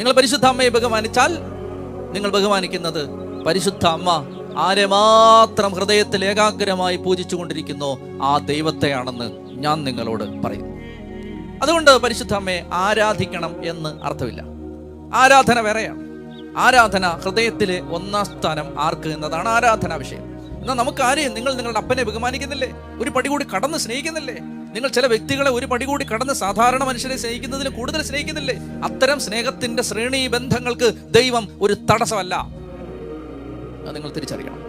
നിങ്ങൾ പരിശുദ്ധ അമ്മയെ ബഹുമാനിച്ചാൽ നിങ്ങൾ ബഹുമാനിക്കുന്നത് പരിശുദ്ധ അമ്മ ആരെ മാത്രം ഹൃദയത്തിൽ ഏകാഗ്രമായി പൂജിച്ചു കൊണ്ടിരിക്കുന്നോ ആ ദൈവത്തെയാണെന്ന് ഞാൻ നിങ്ങളോട് പറയുന്നു. അതുകൊണ്ട് പരിശുദ്ധ അമ്മയെ ആരാധിക്കണം എന്ന് അർത്ഥമില്ല. ആരാധന വേറെയാണ്. ആരാധന ഹൃദയത്തിലെ ഒന്നാം സ്ഥാനം ആർക്ക് എന്നതാണ് ആരാധനാ വിഷയം. എന്നാൽ നമുക്ക് ആരെയും, നിങ്ങൾ നിങ്ങളുടെ അപ്പനെ ബഹുമാനിക്കുന്നില്ലേ? ഒരു പടി കൂടി കടന്ന് സ്നേഹിക്കുന്നില്ലേ? നിങ്ങൾ ചില വ്യക്തികളെ ഒരു പടി കൂടി കടന്ന് സാധാരണ മനുഷ്യരെ സ്നേഹിക്കുന്നതിന് കൂടുതൽ സ്നേഹിക്കുന്നില്ലേ? അത്തരം സ്നേഹത്തിന്റെ ശ്രേണി ബന്ധങ്ങൾക്ക് ദൈവം ഒരു തടസ്സമല്ല. അത് നിങ്ങൾ തിരിച്ചറിയണം.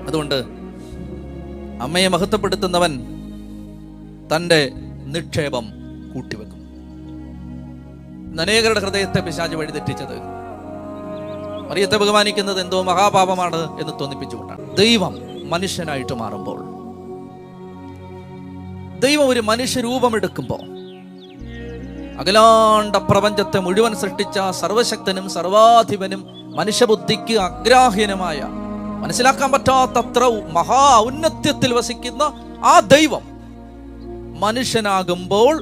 അതുകൊണ്ട് അമ്മയെ മഹത്വപ്പെടുത്തുന്നവൻ തൻ്റെ നിക്ഷേപം കൂട്ടിവെക്കും. അനേകരുടെ ഹൃദയത്തെ പിശാച് വഴിതെറ്റിച്ചത് മറിയത്തെ ബഹുമാനിക്കുന്നത് എന്തോ മഹാപാപമാണ് എന്ന് തോന്നിപ്പിച്ചുകൊണ്ടാണ്. ദൈവം മനുഷ്യനായിട്ട് മാറുമ്പോൾ, ദൈവം ഒരു മനുഷ്യരൂപമെടുക്കുമ്പോൾ, അഖിലാണ്ട പ്രപഞ്ചത്തെ മുഴുവൻ സൃഷ്ടിച്ച സർവശക്തനും സർവാധിപനും മനുഷ്യബുദ്ധിക്ക് അഗ്രാഹ്യനുമായ മനസ്സിലാക്കാൻ പറ്റാത്തത്ര മഹാ ഔന്നത്യത്തിൽ വസിക്കുന്ന ആ ദൈവം മനുഷ്യനാകുമ്പോൾ,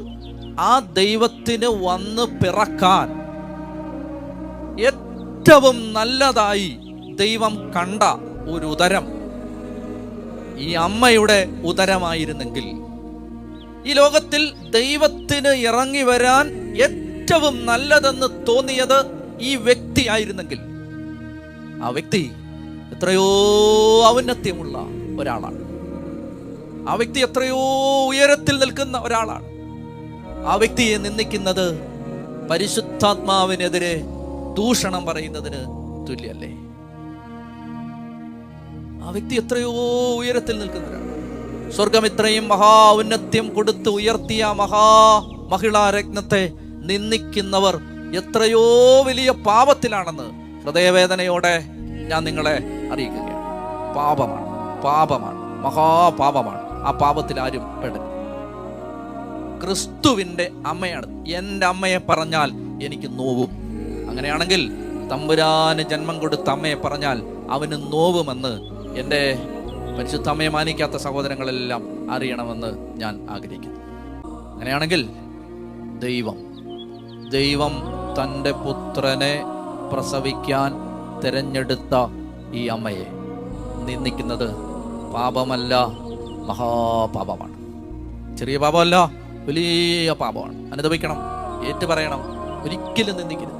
ആ ദൈവത്തിന് വന്ന് പിറക്കാൻ ഏറ്റവും നല്ലതായി ദൈവം കണ്ട ഒരു ഉദരം ഈ അമ്മയുടെ ഉദരമായിരുന്നെങ്കിൽ, ഈ ലോകത്തിൽ ദൈവത്തിന് ഇറങ്ങി വരാൻ ഏറ്റവും നല്ലതെന്ന് തോന്നിയത് ഈ വ്യക്തി ആയിരുന്നെങ്കിൽ, ആ വ്യക്തി എത്രയോ ഔന്നത്യമുള്ള ഒരാളാണ്. ആ വ്യക്തി എത്രയോ ഉയരത്തിൽ നിൽക്കുന്ന ഒരാളാണ്. ആ വ്യക്തിയെ നിന്ദിക്കുന്നത് പരിശുദ്ധാത്മാവിനെതിരെ ദൂഷണം പറയുന്നതിന് തുല്യല്ലേ? ആ വ്യക്തി എത്രയോ ഉയരത്തിൽ നിൽക്കുന്നവരാണ്. സ്വർഗം ഇത്രയും മഹാ ഔന്നത്യം കൊടുത്ത് ഉയർത്തിയ മഹിളാരത്നത്തെ നിന്ദിക്കുന്നവർ എത്രയോ വലിയ പാപത്തിലാണെന്ന് ഹൃദയവേദനയോടെ ഞാൻ നിങ്ങളെ അറിയിക്കുകയാണ്. പാപമാണ്, മഹാപാപമാണ്. ആ പാപത്തിൽ ആരും പെടരുത്. ക്രിസ്തുവിന്റെ അമ്മയാണ്. എൻ്റെ അമ്മയെ പറഞ്ഞാൽ എനിക്ക് നോവും. അങ്ങനെയാണെങ്കിൽ തമ്പുരാന് ജന്മം കൊടുത്ത അമ്മയെ പറഞ്ഞാൽ അവന് നോവുമെന്ന് എൻ്റെ പരിശുദ്ധ അമ്മയെ മാനിക്കാത്ത സഹോദരങ്ങളെല്ലാം അറിയണമെന്ന് ഞാൻ ആഗ്രഹിക്കുന്നു. അങ്ങനെയാണെങ്കിൽ ദൈവം തൻ്റെ പുത്രനെ പ്രസവിക്കാൻ തിരഞ്ഞെടുത്ത ഈ അമ്മയെ നിന്ദിക്കുന്നത് പാപമല്ല, മഹാപാപമാണ്. ചെറിയ പാപമല്ല, വലിയ പാപമാണ്. അനുഭവിക്കണം, ഏറ്റുപറയണം. ഒരിക്കലും നിന്ദിക്കരുത്.